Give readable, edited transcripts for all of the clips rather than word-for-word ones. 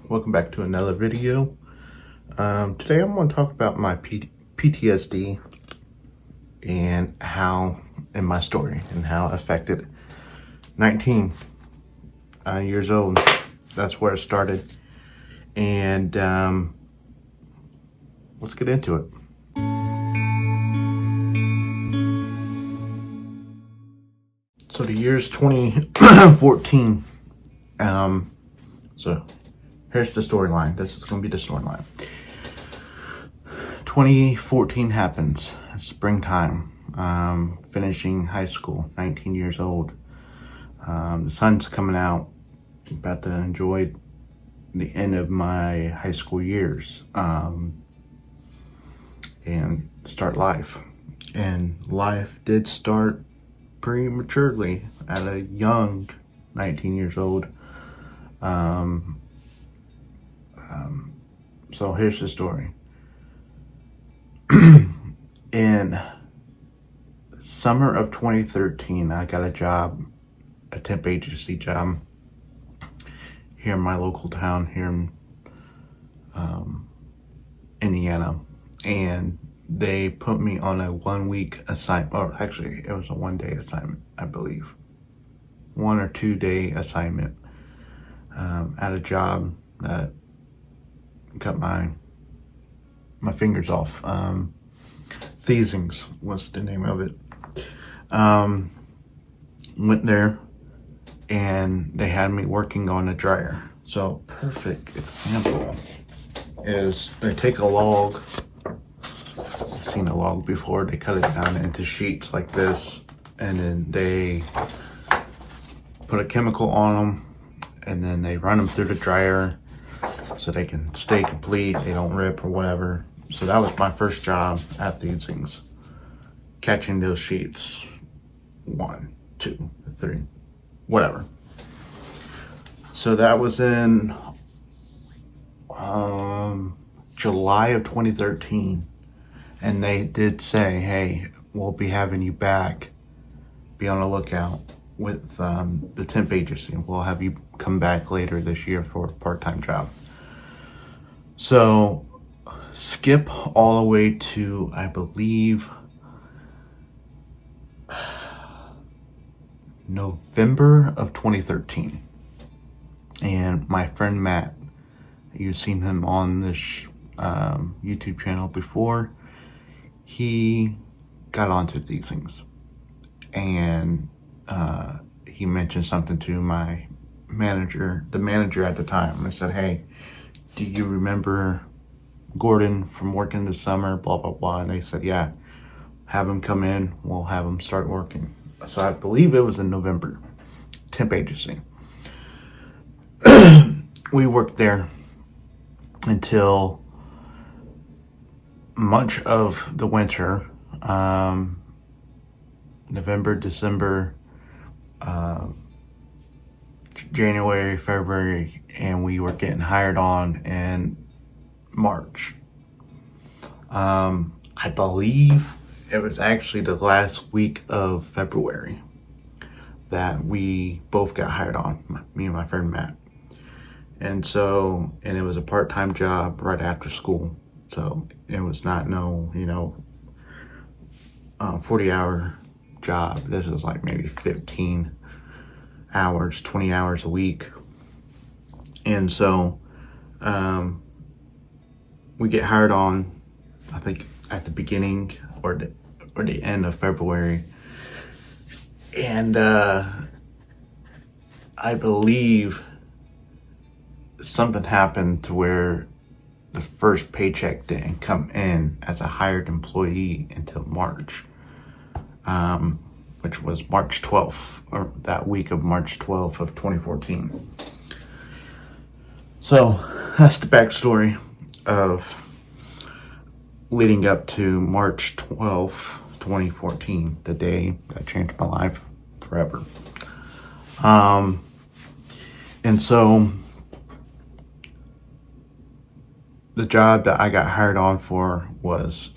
Welcome back to another video. Today I'm going to talk about my PTSD and how, in my story, and how it affected 19 years old. That's where it started. And let's get into it. So the year's 2014. So here's the storyline. This is going to be the storyline. 2014 happens. It's springtime. Finishing high school. 19 years old. The sun's coming out. About to enjoy the end of my high school years. And start life. And life did start prematurely at a young 19 years old. So here's the story. In summer of 2013, I got a job, a temp agency job here in my local town here in Indiana. And they put me on a 1 week assignment, or actually it was a 1 day assignment, I believe. 1 or 2 day assignment at a job that cut my fingers off. Thiesings was the name of it. Went there and they had me working on a dryer. So perfect example is they take a log. I've seen a log before. They cut it down into sheets like this, and then they put a chemical on them, and then they run them through the dryer so they can stay complete, they don't rip or whatever. So that was my first job at these things, catching those sheets, 1, 2, 3, whatever. So that was in July of 2013, and they did say, hey, we'll be having you back, be on the lookout with the temp agency. We'll have you come back later this year for a part-time job. So skip all the way to, I believe, November of 2013. And my friend Matt, you've seen him on this YouTube channel before, he got onto these things. And he mentioned something to my manager, the manager at the time. I said, hey, do you remember Gordon from working this summer, blah, blah, blah. And they said, yeah, have him come in. We'll have him start working. So I believe it was in November, temp agency. We worked there until much of the winter, November, December, January, February, and we were getting hired on in March. I believe it was actually the last week of February that we both got hired on, me and my friend Matt. And so, and it was a part-time job right after school. So it was not 40-hour job. This is like maybe 15 hours, 20 hours a week. And so we get hired on, I think at the beginning or the end of February. And I believe something happened to where the first paycheck didn't come in as a hired employee until March, which was March 12th, or that week of March 12th of 2014. So that's the backstory of leading up to March 12th, 2014, the day that changed my life forever. And so the job that I got hired on for was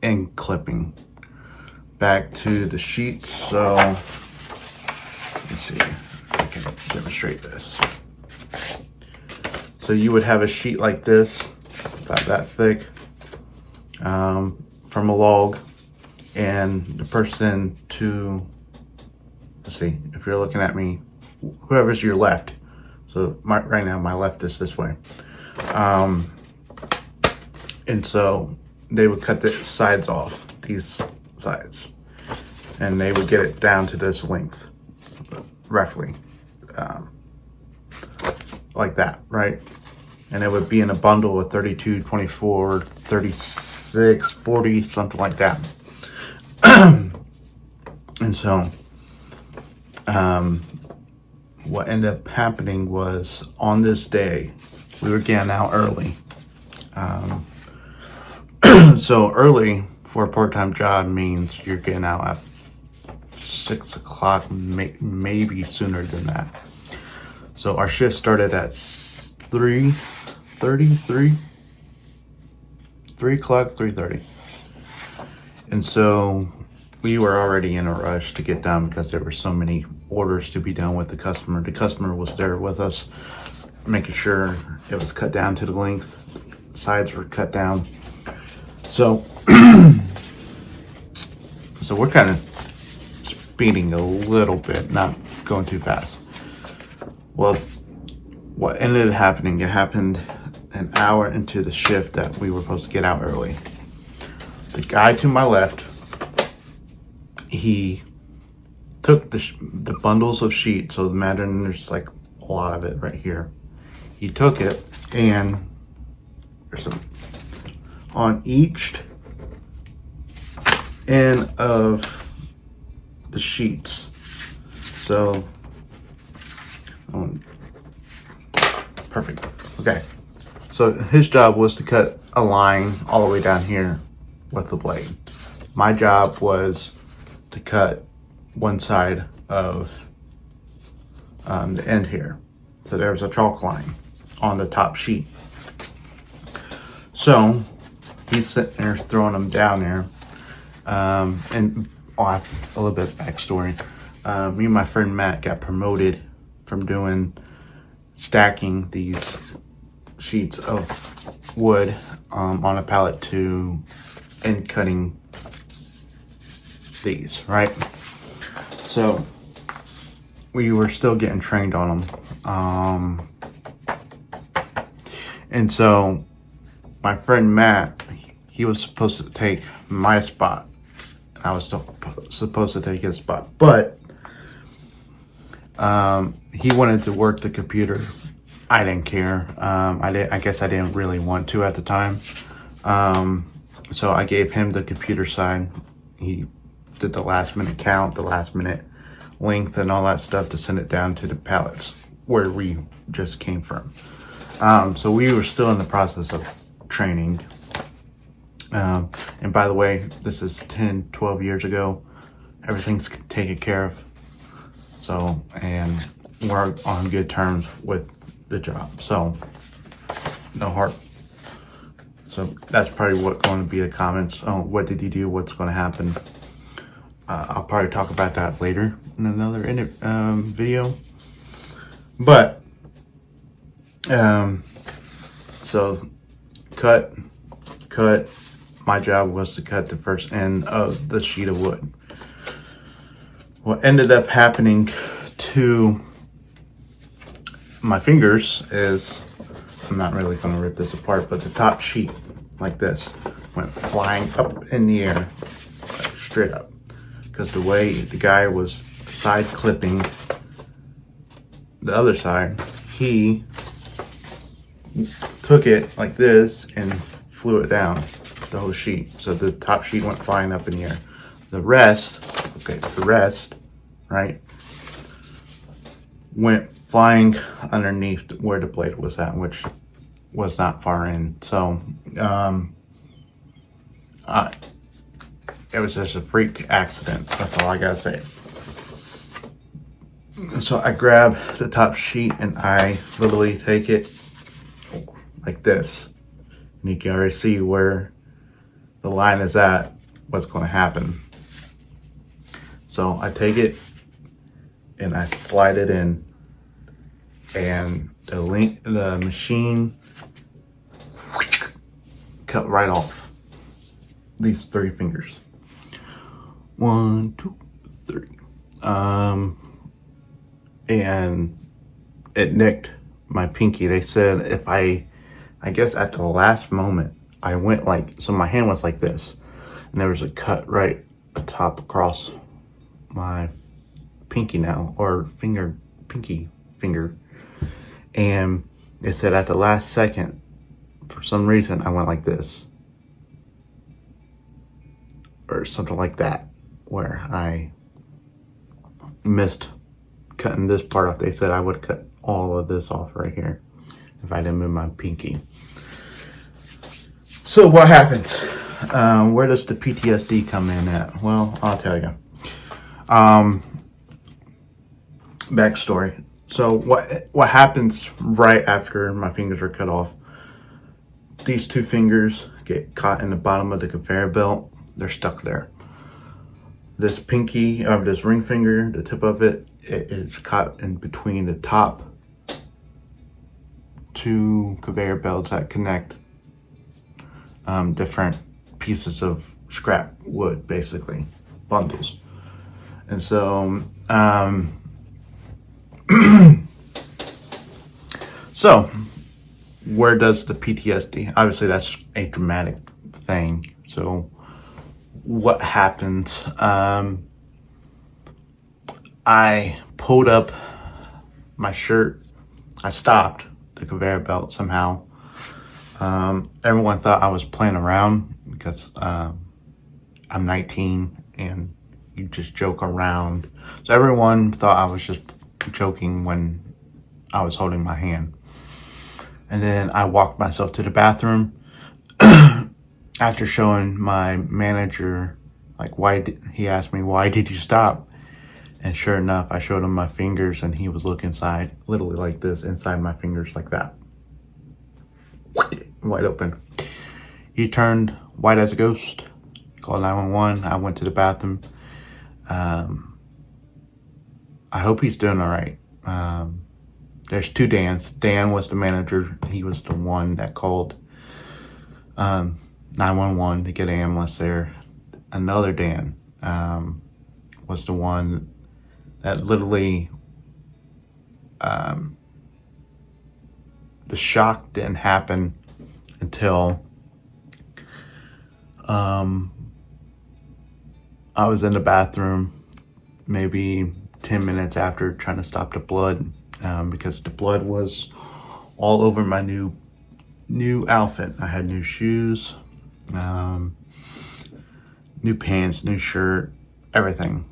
in clipping. Back to the sheets. So let's see if I can demonstrate this. So you would have a sheet like this, about that thick, from a log, and the person to, let's see, if you're looking at me, whoever's your left. So right now my left is this way. And so they would cut the sides off, these sides, and they would get it down to this length, roughly, like that, right? And it would be in a bundle of 32, 24, 36, 40, something like that. And so, what ended up happening was, on this day, we were getting out early. So early for a part-time job means you're getting out at 6 o'clock, maybe sooner than that. So our shift started at 3:30. And so we were already in a rush to get done because there were so many orders to be done with the customer. The customer was there with us, making sure it was cut down to the length, sides were cut down. So, so we're kind of speeding a little bit, not going too fast. Well, what ended up happening, it happened an hour into the shift that we were supposed to get out early. The guy to my left, he took the bundles of sheets, so imagine there's like a lot of it right here. He took it, and there's some on each end of the sheets. So, perfect. Okay. So his job was to cut a line all the way down here with the blade. My job was to cut one side of the end here. So there was a chalk line on the top sheet. So he's sitting there throwing them down there. And a little bit of backstory. Me and my friend Matt got promoted from doing stacking these sheets of wood on a pallet to end cutting these, right? So we were still getting trained on them. And so my friend Matt, he was supposed to take my spot. I was still supposed to take his spot, but he wanted to work the computer. I didn't care. I guess I didn't really want to at the time. So I gave him the computer side. He did the last minute count, the last minute length, and all that stuff to send it down to the pallets where we just came from. So we were still in the process of training. And by the way, this is 10, 12 years ago. Everything's taken care of. So, and we're on good terms with the job. So, no heart. So that's probably what's going to be the comments. Oh, what did he do? What's going to happen? I'll probably talk about that later in another video. But, so cut. My job was to cut the first end of the sheet of wood. What ended up happening to my fingers is, I'm not really going to rip this apart, but the top sheet, like this, went flying up in the air, like straight up. Because the way the guy was side clipping the other side, he took it like this and flew it down the whole sheet. So the top sheet went flying up in the air. The rest, right, went flying underneath where the blade was at, which was not far in. So it was just a freak accident. That's all I gotta say. So I grab the top sheet and I literally take it like this. And you can already see where the line is at, what's going to happen. So I take it and I slide it in, and the machine cut right off these 3 fingers. 1, 2, 3. And it nicked my pinky. They said if I guess at the last moment, I went like, so my hand was like this, and there was a cut right atop across my pinky now, or pinky finger. And it said at the last second, for some reason, I went like this, or something like that, where I missed cutting this part off. They said I would cut all of this off right here if I didn't move my pinky. So what happens? Where does the PTSD come in at? Well, I'll tell you. Backstory. So what happens right after my fingers are cut off? These 2 fingers get caught in the bottom of the conveyor belt. They're stuck there. This pinky, this ring finger, the tip of it is caught in between the top 2 conveyor belts that connect different pieces of scrap wood, basically bundles. And so so where does the PTSD? Obviously that's a dramatic thing. So what happened? I pulled up my shirt. I stopped the conveyor belt somehow. Everyone thought I was playing around because I'm 19 and you just joke around. So everyone thought I was just joking when I was holding my hand. And then I walked myself to the bathroom after showing my manager, like, he asked me, why did you stop? And sure enough, I showed him my fingers and he was looking inside, literally like this, inside my fingers like that. Wide open. He turned white as a ghost, called 911. I went to the bathroom. I hope he's doing all right. There's 2 Dans. Dan was the manager. He was the one that called 911 to get an ambulance there. Another Dan was the one that literally, the shock didn't happen until I was in the bathroom maybe 10 minutes after, trying to stop the blood, because the blood was all over my new outfit. I had new shoes, new pants, new shirt, everything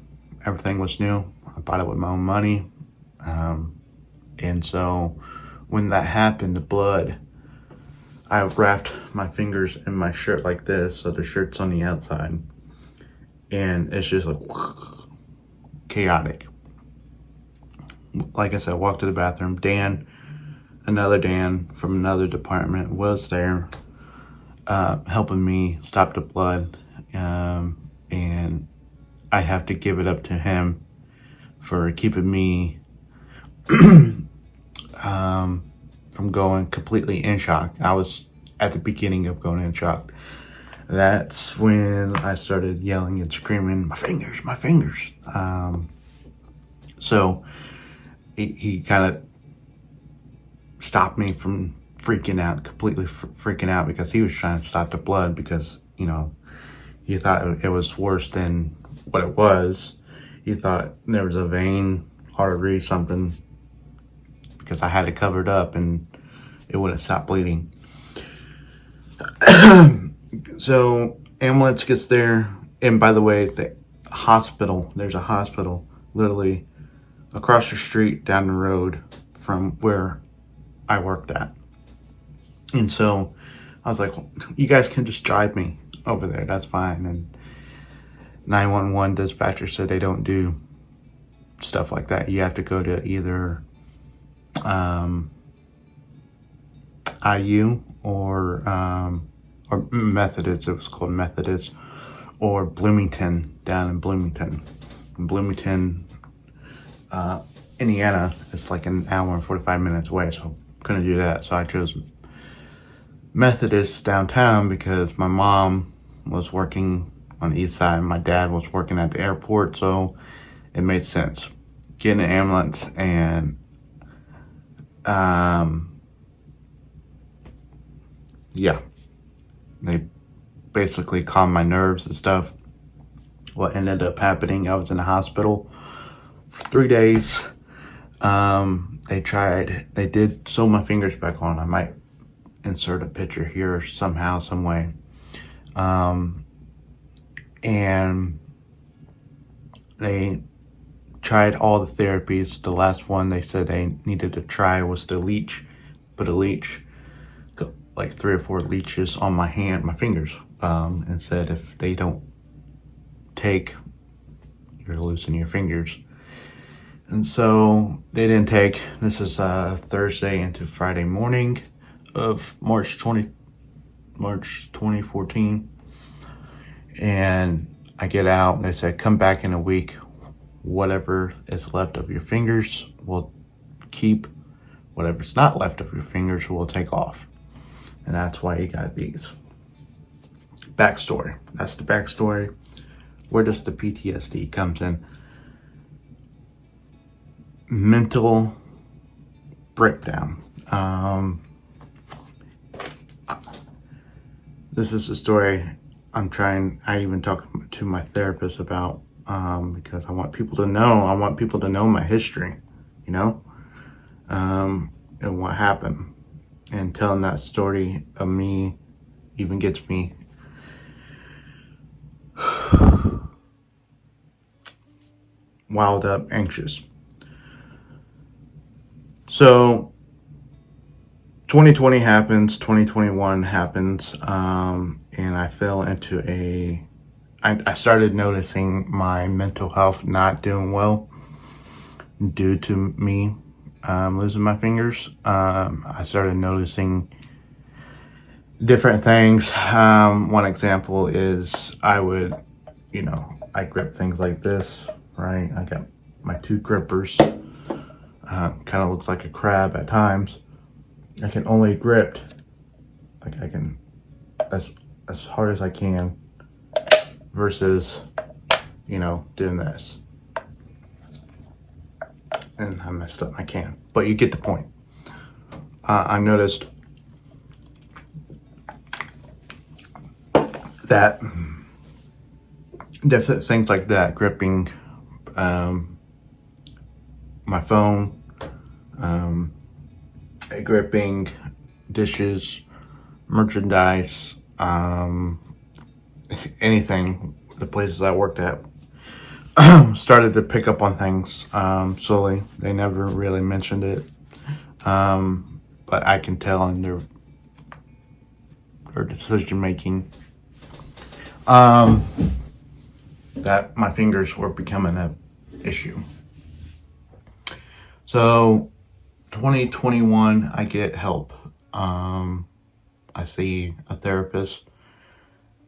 was new. I bought it with my own money. And so when that happened, the blood, I wrapped my fingers in my shirt like this, so the shirt's on the outside, and it's just like chaotic. Like I said, I walked to the bathroom. Another Dan from another department was there, helping me stop the blood, and I have to give it up to him for keeping me from going completely in shock. I was at the beginning of going in shock. That's when I started yelling and screaming, my fingers. So he kind of stopped me from completely freaking out, because he was trying to stop the blood, because, he thought it was worse than what it was. He thought there was a vein, artery, something, because I had it covered up and it wouldn't stop bleeding. So ambulance gets there, and by the way, there's a hospital literally across the street down the road from where I worked at. And so I was like, you guys can just drive me over there, that's fine. And 911 dispatcher said they don't do stuff like that. You have to go to either IU or Methodist. It was called Methodist, or Bloomington, down in Bloomington. Indiana. It's like an hour and 45 minutes away, so couldn't do that. So I chose Methodist downtown because my mom was working on the east side and my dad was working at the airport, so it made sense. Get in an ambulance and yeah, they basically calmed my nerves and stuff. What ended up happening, I was in the hospital for 3 days. They did sew my fingers back on. I might insert a picture here somehow, some way. And they tried all the therapies. The last one they said they needed to try was the leech. Put a leech, like 3 or 4 leeches on my fingers, and said if they don't take, you're losing your fingers. And so they didn't take. This is Thursday into Friday morning of March 2014. And I get out and they said, come back in a week. Whatever is left of your fingers, we'll keep. Whatever's not left of your fingers, we'll take off. And that's why you got these. Backstory. That's the backstory. Where does the PTSD comes in? Mental breakdown. This is a story I even talked to my therapist about, because I want people to know. I want people to know my history, and what happened. And telling that story of me even gets me wild up, anxious. So 2020 happens, 2021 happens, and I fell into I started noticing my mental health not doing well due to me losing my fingers. I started noticing different things. One example is I grip things like this, right? I got my 2 grippers. Kind of looks like a crab at times. I can only grip, like I can, as hard as I can, versus, doing this. And I messed up my can, but you get the point. I noticed that different things like that, gripping my phone, gripping dishes, merchandise, anything, the places I worked at, started to pick up on things slowly. They never really mentioned it, but I can tell in their decision making that my fingers were becoming an issue. So 2021, I get help. I see a therapist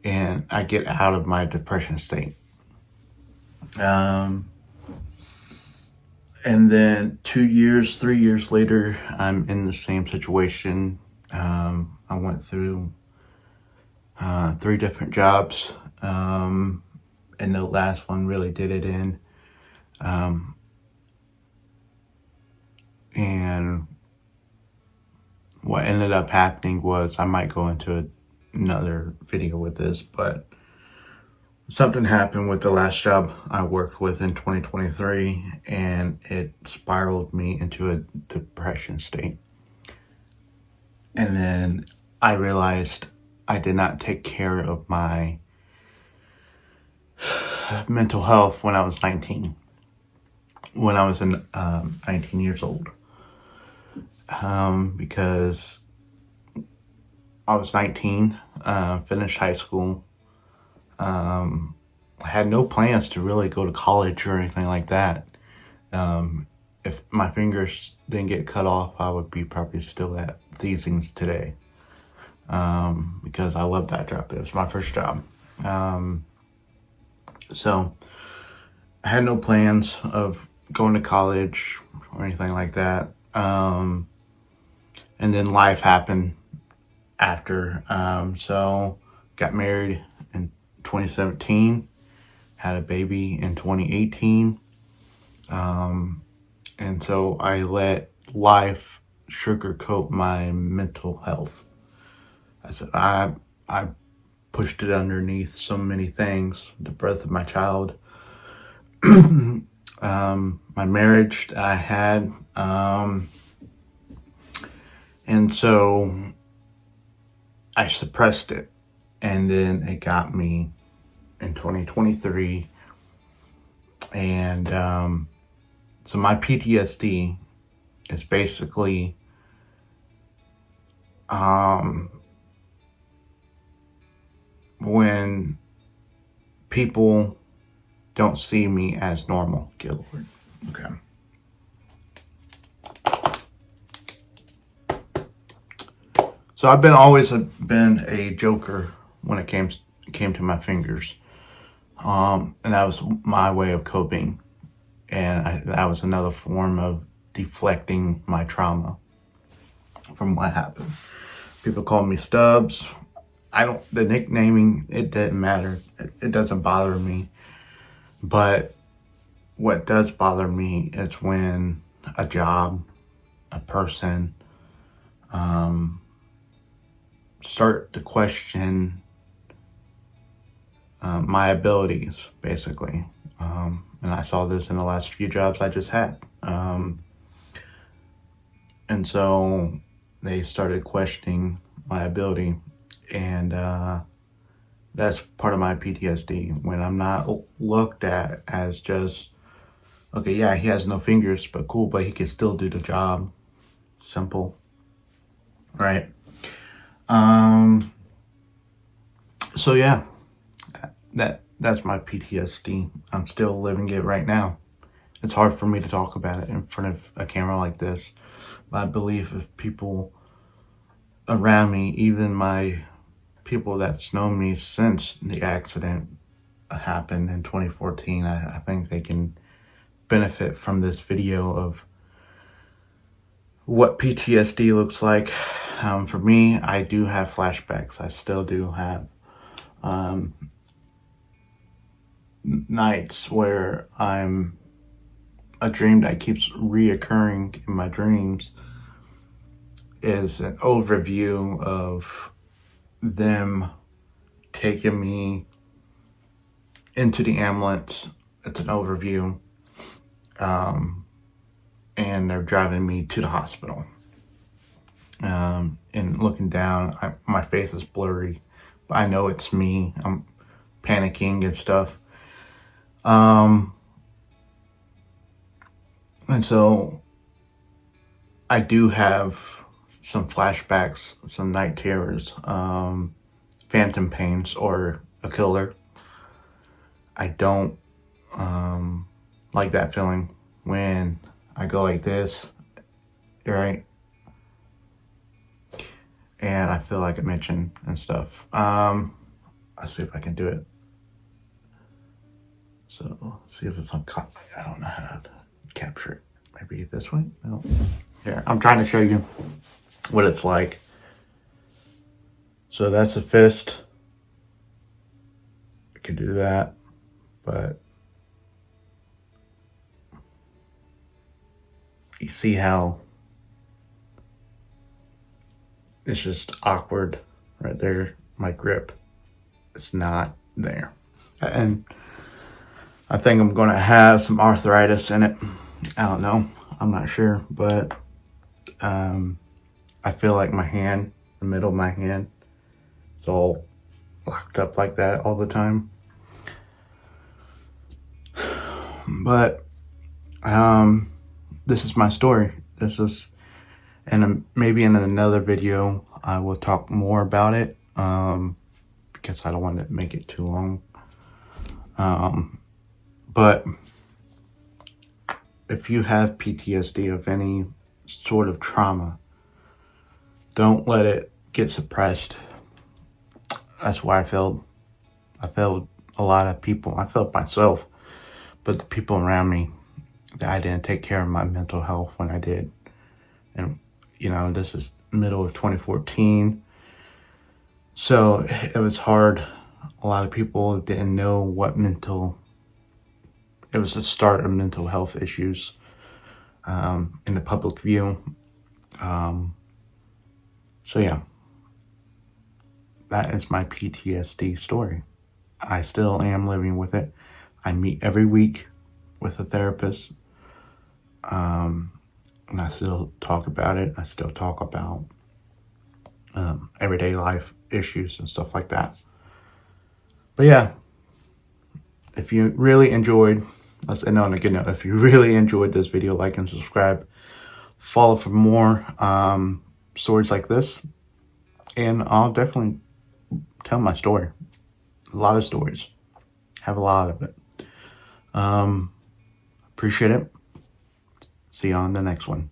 and I get out of my depression state. And then 2 years, 3 years later, I'm in the same situation. I went through 3 different jobs, and the last one really did it in. And what ended up happening was, I might go into another video with this, but something happened with the last job I worked with in 2023, and it spiraled me into a depression state. And then I realized I did not take care of my mental health when I was 19. When I was 19 years old. Because I was 19, finished high school. I had no plans to really go to college or anything like that. If my fingers didn't get cut off, I would be probably still at Thiesings today. Because I loved that job. It was my first job. So I had no plans of going to college or anything like that. And then life happened after. So got married in 2017, had a baby in 2018. And so I let life sugarcoat my mental health. I said, I pushed it underneath so many things, the birth of my child, my marriage that I had. And so I suppressed it. And then it got me in 2023. And so my PTSD is basically when people don't see me as normal. Good Lord. Okay. So I've always been a joker when it came to my fingers, and that was my way of coping, and that was another form of deflecting my trauma from what happened. People call me Stubbs. The nicknaming, it didn't matter. It doesn't bother me. But what does bother me is when a job, a person, start to question my abilities, basically. And I saw this in the last few jobs I just had. And so they started questioning my ability. And that's part of my PTSD, when I'm not looked at as just, okay, yeah, he has no fingers, but cool, but he can still do the job. Simple. Right? So yeah, that's my PTSD. I'm still living it right now. It's hard for me to talk about it in front of a camera like this, but I believe if people around me, even my people that's known me since the accident happened in 2014, I think they can benefit from this video of what PTSD looks like. For me, I do have flashbacks. I still do have nights where a dream that keeps reoccurring in my dreams is an overview of them taking me into the ambulance. It's an overview. And they're driving me to the hospital. And looking down, my face is blurry, but I know it's me. I'm panicking and stuff. And so I do have some flashbacks, some night terrors, phantom pains, or a killer. I don't like that feeling when I go like this, right? And I feel like a mention and stuff. I'll see if I can do it. So see if it's on. I don't know how to capture it. Maybe this way. No. Here, I'm trying to show you what it's like. So that's a fist. I can do that, but you see how it's just awkward right there. My grip is not there, and I think I'm gonna have some arthritis in it. I don't know. I'm not sure, but I feel like my hand, the middle of my hand, is all locked up like that all the time. But this is my story. And maybe in another video I will talk more about it, because I don't want to make it too long. But if you have PTSD of any sort of trauma, don't let it get suppressed. That's why I failed a lot of people. I failed myself, but the people around me, that I didn't take care of my mental health when I did. And, you know, this is middle of 2014. So it was hard. A lot of people didn't know what it was the start of mental health issues in the public view. So yeah, that is my PTSD story. I still am living with it. I meet every week with a therapist. And I still talk about it. I still talk about everyday life issues and stuff like that. But yeah, if you really enjoyed, let's end on a good note. If you really enjoyed this video, like and subscribe. Follow for more stories like this. And I'll definitely tell my story. A lot of stories. Have a lot of it. Appreciate it. See you on the next one.